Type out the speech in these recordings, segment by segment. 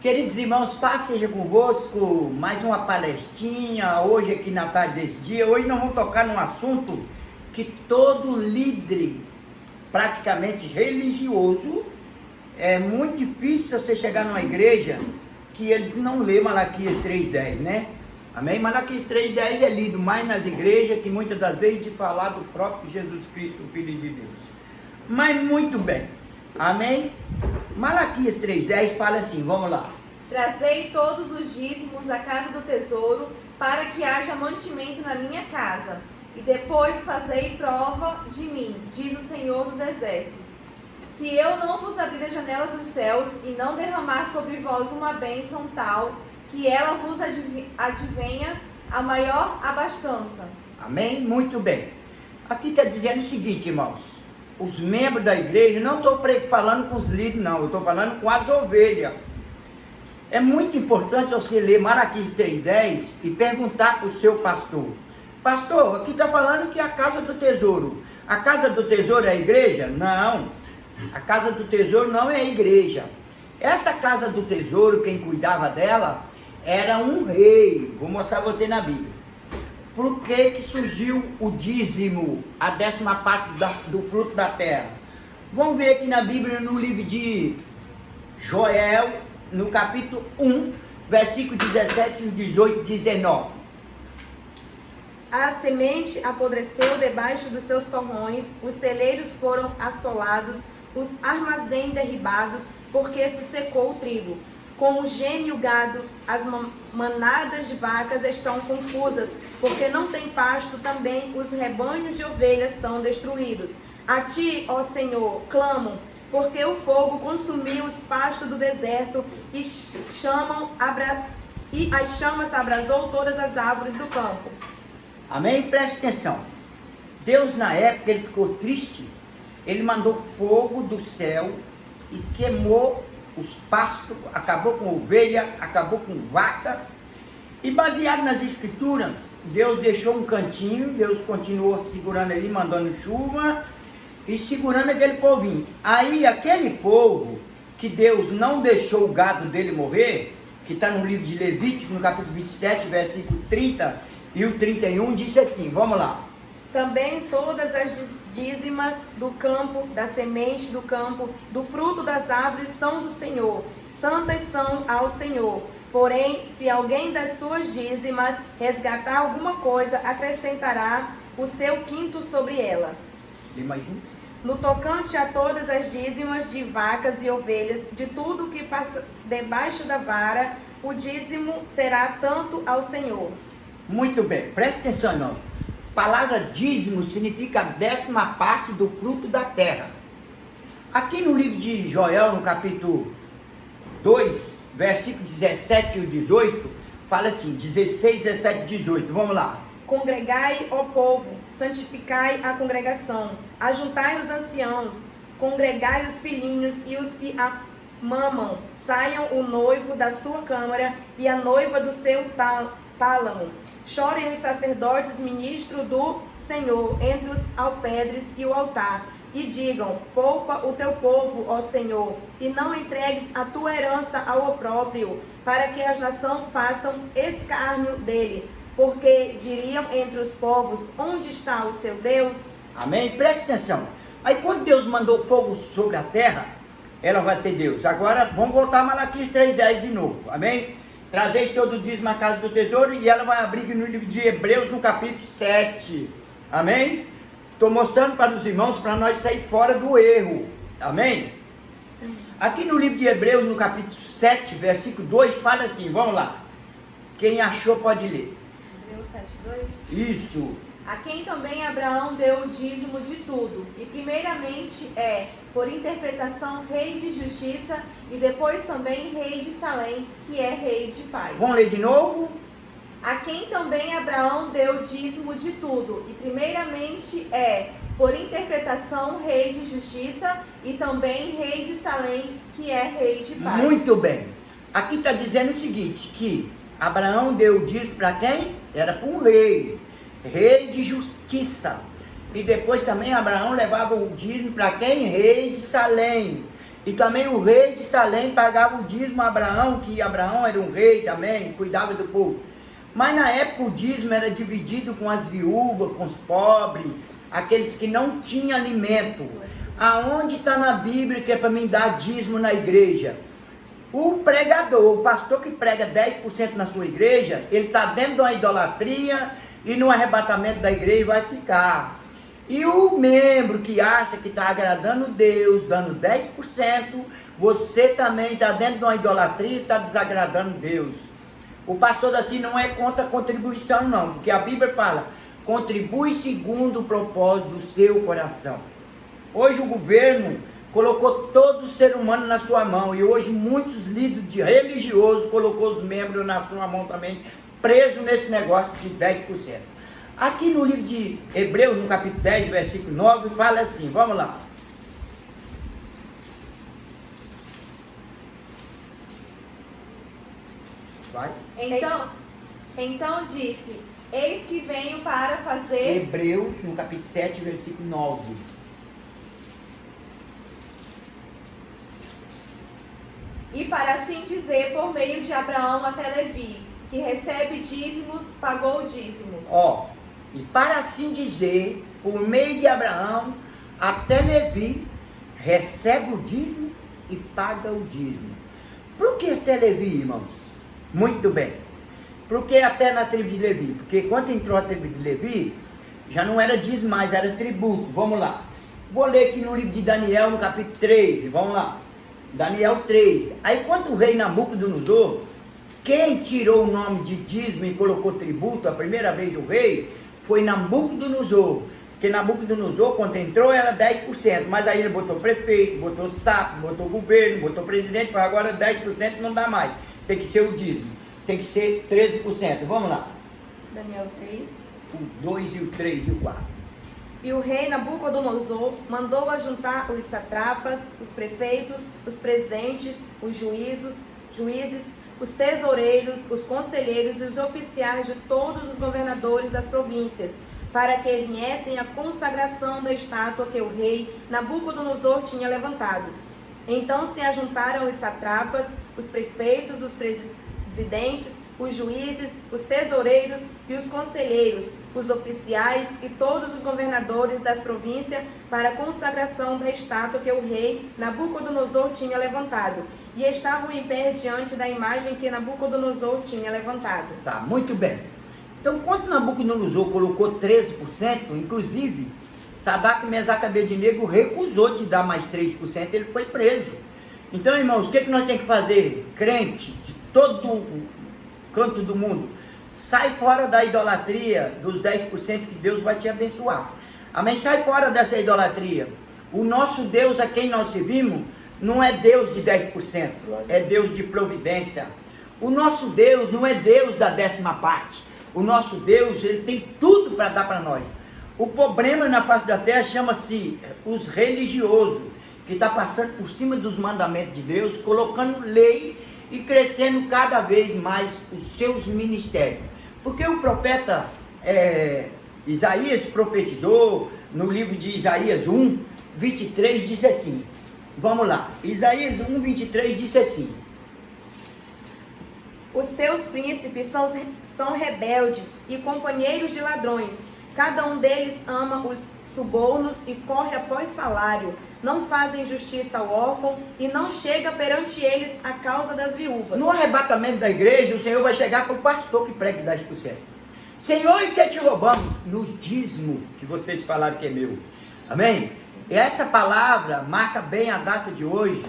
Queridos irmãos, paz seja convosco, mais uma palestrinha hoje aqui na tarde desse dia. Hoje nós vamos tocar num assunto que todo líder, praticamente religioso, é muito difícil você chegar numa igreja que eles não lêem Malaquias 3,10, né? Amém? Malaquias 3,10 é lido mais nas igrejas que muitas das vezes de falar do próprio Jesus Cristo, o Filho de Deus. Mas muito bem, amém? Malaquias 3,10 fala assim, vamos lá. Trazei todos os dízimos à casa do tesouro, para que haja mantimento na minha casa, e depois fazei prova de mim, diz o Senhor dos Exércitos. Se eu não vos abrir as janelas dos céus, e não derramar sobre vós uma bênção tal, que ela vos advenha a maior abastança. Amém? Muito bem. Aqui está dizendo o seguinte, irmãos. Os membros da igreja, não estou falando com os líderes, não. Eu estou falando com as ovelhas. É muito importante você ler Malaquias 3,10 e perguntar para o seu pastor. Pastor, aqui está falando que é a casa do tesouro. A casa do tesouro é a igreja? Não. A casa do tesouro não é a igreja. Essa casa do tesouro, quem cuidava dela, era um rei. Vou mostrar você na Bíblia. Por que surgiu o dízimo, a 10ª parte do fruto da terra? Vamos ver aqui na Bíblia, no livro de Joel, no capítulo 1, versículo 17, 18 e 19. A semente apodreceu debaixo dos seus torrões, os celeiros foram assolados, os armazéns derribados, porque se secou o trigo. Com o geme e o gado, as manadas de vacas estão confusas, porque não tem pasto, também os rebanhos de ovelhas são destruídos. A ti, ó Senhor, clamo, porque o fogo consumiu os pastos do deserto e as chamas abrasou todas as árvores do campo. Amém? Preste atenção. Deus, na época, ele ficou triste. Ele mandou fogo do céu e queimou os pastos, acabou com ovelha, acabou com vaca. E baseado nas escrituras, Deus deixou um cantinho, Deus continuou segurando ali, mandando chuva e segurando aquele povinho. Aí aquele povo que Deus não deixou o gado dele morrer, que está no livro de Levítico, no capítulo 27, versículo 30 e o 31, disse assim, vamos lá. Também todas as dízimas do campo, da semente do campo, do fruto das árvores são do Senhor, santas são ao Senhor. Porém, se alguém das suas dízimas resgatar alguma coisa, acrescentará o seu quinto sobre ela. Tem mais um? No tocante a todas as dízimas de vacas e ovelhas, de tudo que passa debaixo da vara, o dízimo será tanto ao Senhor. Muito bem, preste atenção, irmãos. A palavra dízimo significa a 10ª parte do fruto da terra. Aqui no livro de Joel, no capítulo 2, versículo 17 e 18, fala assim, 16, 17 e 18, vamos lá. Congregai, ó povo, santificai a congregação, ajuntai os anciãos, congregai os filhinhos e os que mamam, saiam o noivo da sua câmara e a noiva do seu tálamo. Chorem os sacerdotes, ministros do Senhor, entre os alpedres e o altar, e digam, poupa o teu povo, ó Senhor, e não entregues a tua herança ao opróbrio, para que as nações façam escárnio dele, porque diriam entre os povos, onde está o seu Deus? Amém? Preste atenção. Aí quando Deus mandou fogo sobre a terra, ela vai ser Deus. Agora vamos voltar a Malaquias 3,10 de novo. Amém? Trazei todo o dízimo à casa do tesouro e ela vai abrir no livro de Hebreus, no capítulo 7. Amém? Estou mostrando para os irmãos, para nós sair fora do erro. Amém? Aqui no livro de Hebreus, no capítulo 7, versículo 2, fala assim, vamos lá. Quem achou pode ler. Hebreus 7:2. Isso. A quem também Abraão deu o dízimo de tudo, e primeiramente por interpretação, rei de justiça, e depois também rei de Salém, que é rei de paz. Vamos ler de novo? A quem também Abraão deu o dízimo de tudo, e primeiramente por interpretação, rei de justiça, e também rei de Salém, que é rei de paz. Muito bem. Aqui está dizendo o seguinte, que Abraão deu o dízimo para quem? Era para um rei. Rei de justiça. E depois também Abraão levava o dízimo para quem? Rei de Salém. E também o rei de Salém pagava o dízimo a Abraão, que Abraão era um rei também, cuidava do povo. Mas na época o dízimo era dividido com as viúvas, com os pobres, aqueles que não tinham alimento. Aonde está na Bíblia que é para mim dar dízimo na igreja? O pregador, o pastor que prega 10% na sua igreja, ele está dentro de uma idolatria e no arrebatamento da igreja vai ficar. E o membro que acha que está agradando Deus, dando 10%, você também está dentro de uma idolatria e está desagradando Deus. O pastor assim não é contra a contribuição não, porque a Bíblia fala, contribui segundo o propósito do seu coração. Hoje o governo colocou todo o ser humano na sua mão, e hoje muitos líderes religiosos colocou os membros na sua mão também, presos nesse negócio de 10%. Aqui no livro de Hebreus, no capítulo 10, versículo 9, fala assim, vamos lá. Vai. Então disse, eis que venho para fazer... Hebreus, no capítulo 7, versículo 9. E para assim dizer, por meio de Abraão até Levi, que recebe dízimos, pagou dízimos. E para assim dizer, por meio de Abraão até Levi, recebe o dízimo e paga o dízimo. Por que até Levi, irmãos? Muito bem. Por que até na tribo de Levi? Porque quando entrou a tribo de Levi, já não era dízimo mais, era tributo. Vamos lá. Vou ler aqui no livro de Daniel, no capítulo 13. Vamos lá. Daniel 3. Aí quando o rei Nabucodonosor, quem tirou o nome de dízimo e colocou tributo, a primeira vez o rei, foi Nabucodonosor. Porque Nabucodonosor, quando entrou, era 10%. Mas aí ele botou prefeito, botou sapo, botou governo, botou presidente, falou agora 10% não dá mais. Tem que ser o dízimo. Tem que ser 13%. Vamos lá. Daniel 3. O 2 e o 3 e o 4. E o rei Nabucodonosor mandou ajuntar os satrapas, os prefeitos, os presidentes, os juízes, os tesoureiros, os conselheiros e os oficiais de todos os governadores das províncias, para que viessem à consagração da estátua que o rei Nabucodonosor tinha levantado. Então se ajuntaram os satrapas, os prefeitos, os presidentes, os juízes, os tesoureiros e os conselheiros, os oficiais e todos os governadores das províncias para a consagração da estátua que o rei Nabucodonosor tinha levantado. E estavam em pé diante da imagem que Nabucodonosor tinha levantado. Tá, muito bem. Então, quando Nabucodonosor colocou 13%, inclusive, Sadraque, Mesaque e Abednego recusou de dar mais 3%, ele foi preso. Então, irmãos, o que nós temos que fazer? Crente de todo canto do mundo, sai fora da idolatria dos 10% que Deus vai te abençoar. Amém? Sai fora dessa idolatria. O nosso Deus a quem nós servimos não é Deus de 10%, é Deus de providência. O nosso Deus não é Deus da 10ª parte. O nosso Deus, ele tem tudo para dar para nós. O problema na face da terra chama-se os religiosos, que está passando por cima dos mandamentos de Deus, colocando lei e crescendo cada vez mais os seus ministérios. Porque o profeta Isaías profetizou no livro de Isaías 1, 23, diz assim. Vamos lá. Isaías 1, 23 diz assim. Os teus príncipes são rebeldes e companheiros de ladrões. Cada um deles ama os subornos e corre após salário. Não fazem justiça ao órfão e não chega perante eles a causa das viúvas. No arrebatamento da igreja, o Senhor vai chegar para o pastor que prega 10%. Senhor, e que te roubamos? Nos dízimos que vocês falaram que é meu. Amém? E essa palavra marca bem a data de hoje,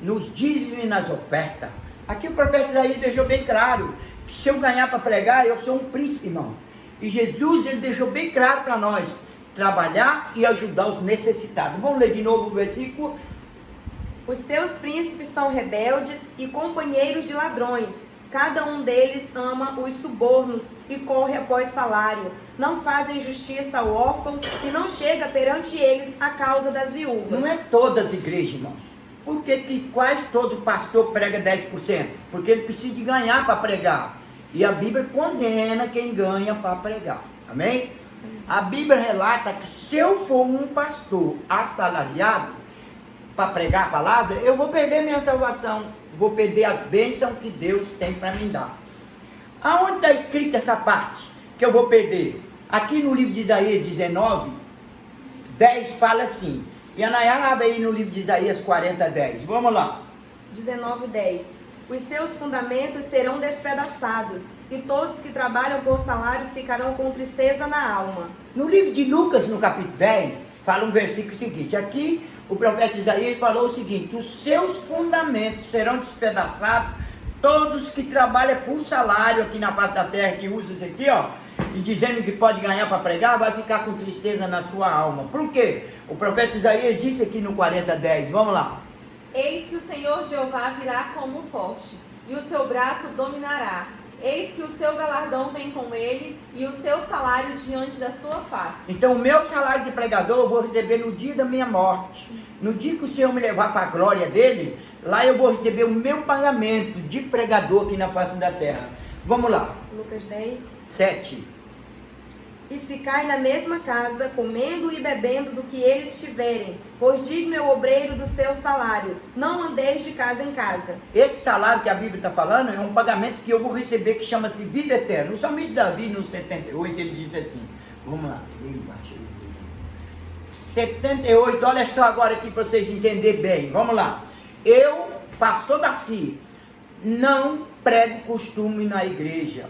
nos dízimos e nas ofertas. Aqui o profeta Isaías deixou bem claro, que se eu ganhar para pregar, eu sou um príncipe, irmão. E Jesus, ele deixou bem claro para nós, trabalhar e ajudar os necessitados. Vamos ler de novo o versículo. Os teus príncipes são rebeldes e companheiros de ladrões. Cada um deles ama os subornos e corre após salário. Não fazem justiça ao órfão e não chega perante eles a causa das viúvas. Não é todas as igrejas, irmãos. Por que quase todo pastor prega 10%? Porque ele precisa de ganhar para pregar. E a Bíblia condena quem ganha para pregar. Amém? A Bíblia relata que se eu for um pastor assalariado, para pregar a palavra, eu vou perder minha salvação, vou perder as bênçãos que Deus tem para me dar. Aonde está escrita essa parte que eu vou perder? Aqui no livro de Isaías 19, 10 fala assim. E a Nayara abre aí no livro de Isaías 40, 10. Vamos lá. 19:10. Os seus fundamentos serão despedaçados, e todos que trabalham por salário ficarão com tristeza na alma. No livro de Lucas, no capítulo 10, fala um versículo seguinte. Aqui, o profeta Isaías falou o seguinte: os seus fundamentos serão despedaçados, todos que trabalham por salário aqui na face da terra, que usa isso aqui, ó, e dizendo que pode ganhar para pregar, vai ficar com tristeza na sua alma. Por quê? O profeta Isaías disse aqui no 40:10, vamos lá. Eis que o Senhor Jeová virá como forte, e o seu braço dominará. Eis que o seu galardão vem com ele, e o seu salário diante da sua face. Então o meu salário de pregador eu vou receber no dia da minha morte. No dia que o Senhor me levar para a glória dele, lá eu vou receber o meu pagamento de pregador aqui na face da terra. Vamos lá. Lucas 10. 7. E ficai na mesma casa, comendo e bebendo do que eles tiverem, pois digno é o obreiro do seu salário. Não andeis de casa em casa. Esse salário que a Bíblia está falando é um pagamento que eu vou receber, que chama-se vida eterna. O salmista Davi, no 78, ele disse assim, vamos lá, bem embaixo. 78, olha só agora aqui para vocês entenderem bem, vamos lá. Eu, pastor Daci, não prego costume na igreja.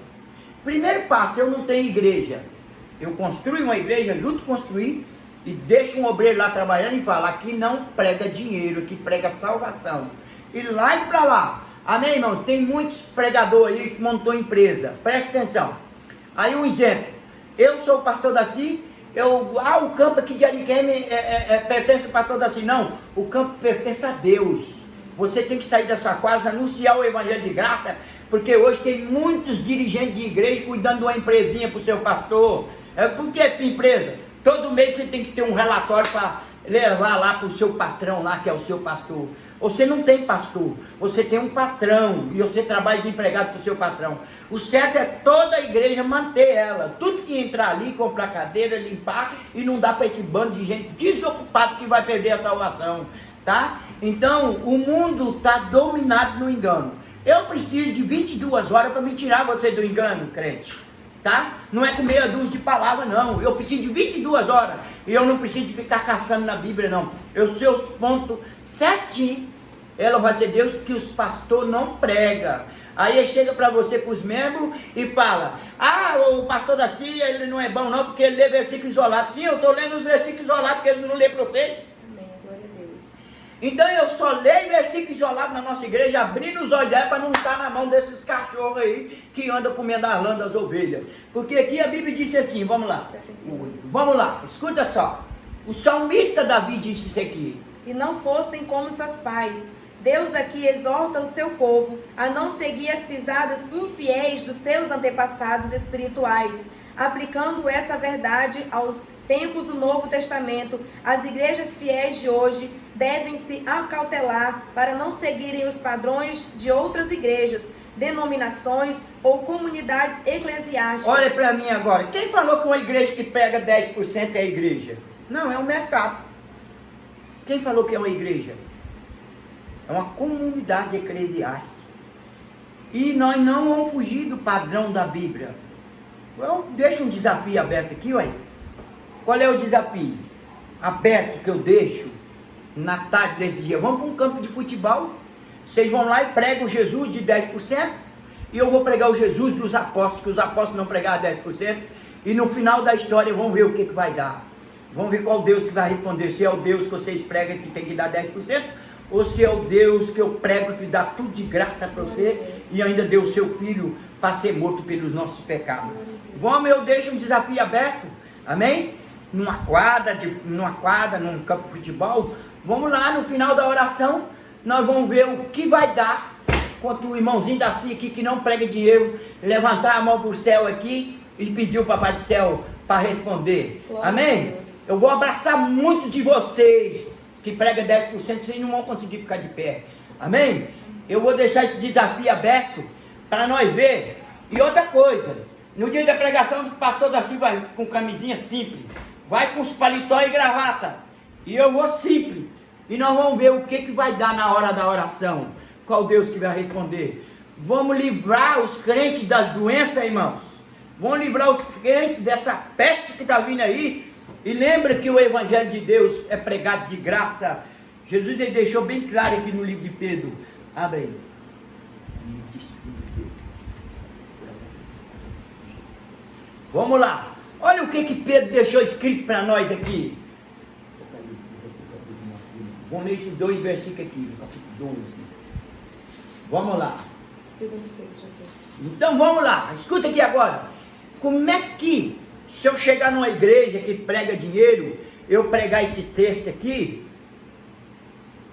Primeiro passo, eu não tenho igreja. Eu construo uma igreja, junto construir, e deixo um obreiro lá trabalhando e falo, aqui não prega dinheiro, aqui prega salvação. E lá e para lá. Amém, irmão? Tem muitos pregadores aí que montou empresa. Presta atenção. Aí um exemplo. Eu sou o pastor Daci, o campo aqui de Ariquém pertence ao pastor Daci. Não, o campo pertence a Deus. Você tem que sair da sua casa, anunciar o evangelho de graça, porque hoje tem muitos dirigentes de igreja cuidando de uma empresinha para o seu pastor. Por que empresa? Todo mês você tem que ter um relatório para levar lá para o seu patrão lá, que é o seu pastor. Você não tem pastor, você tem um patrão, e você trabalha de empregado para o seu patrão. O certo é toda a igreja manter ela. Tudo que entrar ali, comprar cadeira, limpar, e não dá para esse bando de gente desocupado que vai perder a salvação, tá? Então, o mundo está dominado no engano. Eu preciso de 22 horas para me tirar você do engano, crente. Tá? Não é com meia dúzia de palavras, não. Eu preciso de 22 horas. E eu não preciso de ficar caçando na Bíblia, não. Eu sei os pontos certinho. Ela vai ser Deus que os pastores não pregam. Aí ele chega para você, para os membros, e fala: ah, o pastor da CIA, ele não é bom não, porque ele lê versículo isolado. Sim, eu estou lendo os versículos isolados, porque ele não lê para vocês. Amém, glória a Deus. Então eu só leio versículo isolado na nossa igreja, abrindo os olhos para não estar na mão desses cachorros aí que andam comendo a lã das ovelhas. Porque aqui a Bíblia disse assim, vamos lá. Vamos lá, escuta só. O salmista Davi disse isso aqui. E não fossem como seus pais. Deus aqui exorta o seu povo a não seguir as pisadas infiéis dos seus antepassados espirituais, aplicando essa verdade aos tempos do Novo Testamento. As igrejas fiéis de hoje devem se acautelar para não seguirem os padrões de outras igrejas, denominações ou comunidades eclesiásticas. Olha para mim agora, quem falou que uma igreja que pega 10% é a igreja? Não, é um mercado. Quem falou que é uma igreja? É uma comunidade eclesiástica. E nós não vamos fugir do padrão da Bíblia. Eu deixo um desafio aberto aqui, ué. Qual é o desafio aberto que eu deixo na tarde desse dia? Vamos para um campo de futebol. Vocês vão lá e pregam Jesus de 10%. E eu vou pregar o Jesus dos apóstolos, que os apóstolos não pregaram 10%. E no final da história vamos ver o que vai dar. Vamos ver qual Deus que vai responder. Se é o Deus que vocês pregam que tem que dar 10%. Ou se é o Deus que eu prego que dá tudo de graça para você. E ainda deu o seu filho para ser morto pelos nossos pecados. Vamos, eu deixo um desafio aberto. Amém? Numa quadra, num campo de futebol. Vamos lá, no final da oração, nós vamos ver o que vai dar. Quanto o irmãozinho da CIA aqui, que não prega dinheiro, levantar a mão para o céu aqui e pedir o Papai do Céu para responder. Glória Amém? Eu vou abraçar muito de vocês que pregam 10%, vocês não vão conseguir ficar de pé. Amém? Eu vou deixar esse desafio aberto para nós ver. E outra coisa, no dia da pregação, o pastor da CIA vai com camisinha simples, vai com os paletó e gravata. E eu vou simples. E nós vamos ver o que vai dar na hora da oração. Qual Deus que vai responder. Vamos livrar os crentes das doenças, irmãos. Vamos livrar os crentes dessa peste que está vindo aí. E lembra que o Evangelho de Deus é pregado de graça. Jesus ele deixou bem claro aqui no livro de Pedro. Abre aí. Vamos lá. Olha o que Pedro deixou escrito para nós aqui. Vamos ler esses 2 versículos aqui, no capítulo 12. Vamos lá. Então vamos lá. Escuta aqui agora. Como é que, se eu chegar numa igreja que prega dinheiro, eu pregar esse texto aqui,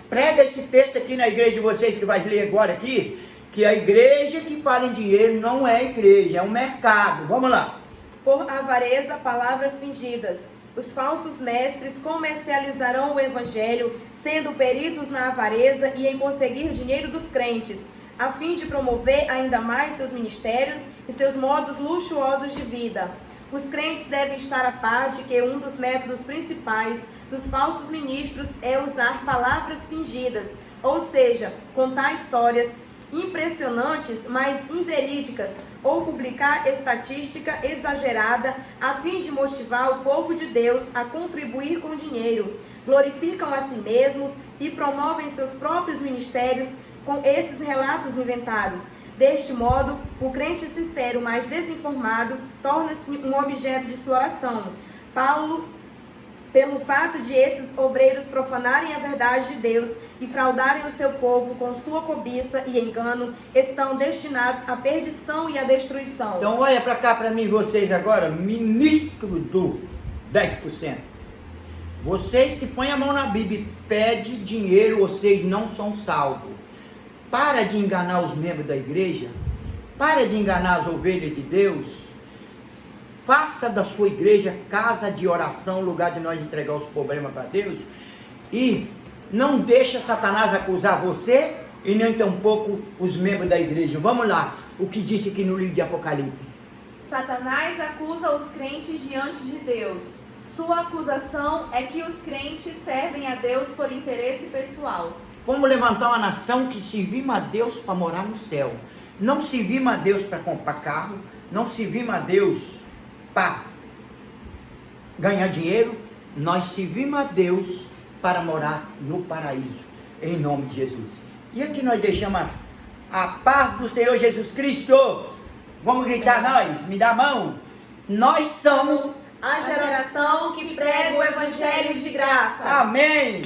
prega esse texto aqui na igreja de vocês que vai ler agora aqui, que a igreja que fala em dinheiro não é igreja, é um mercado. Vamos lá. Por avareza, palavras fingidas. Os falsos mestres comercializarão o evangelho, sendo peritos na avareza e em conseguir dinheiro dos crentes, a fim de promover ainda mais seus ministérios e seus modos luxuosos de vida. Os crentes devem estar a par de que um dos métodos principais dos falsos ministros é usar palavras fingidas, ou seja, contar histórias impressionantes, mas inverídicas, ou publicar estatística exagerada a fim de motivar o povo de Deus a contribuir com dinheiro. Glorificam a si mesmos e promovem seus próprios ministérios com esses relatos inventados. Deste modo, o crente sincero, mas desinformado, torna-se um objeto de exploração. Paulo, pelo fato de esses obreiros profanarem a verdade de Deus e fraudarem o seu povo com sua cobiça e engano, estão destinados à perdição e à destruição. Então olha para cá para mim, vocês agora, ministro do 10%. Vocês que põem a mão na Bíblia e pedem dinheiro, vocês não são salvos. Para de enganar os membros da igreja. Para de enganar as ovelhas de Deus. Faça da sua igreja casa de oração, lugar de nós entregar os problemas para Deus. E não deixa Satanás acusar você e nem tampouco os membros da igreja. Vamos lá, o que disse aqui no livro de Apocalipse. Satanás acusa os crentes diante de Deus. Sua acusação é que os crentes servem a Deus por interesse pessoal. Como levantar uma nação que servimos a Deus para morar no céu. Não servimos a Deus para comprar carro, não servimos a Deus para ganhar dinheiro, nós servimos a Deus para morar no paraíso, em nome de Jesus. E aqui nós deixamos a paz do Senhor Jesus Cristo. Vamos gritar nós, me dá a mão. Nós somos a geração que prega o evangelho de graça. Amém.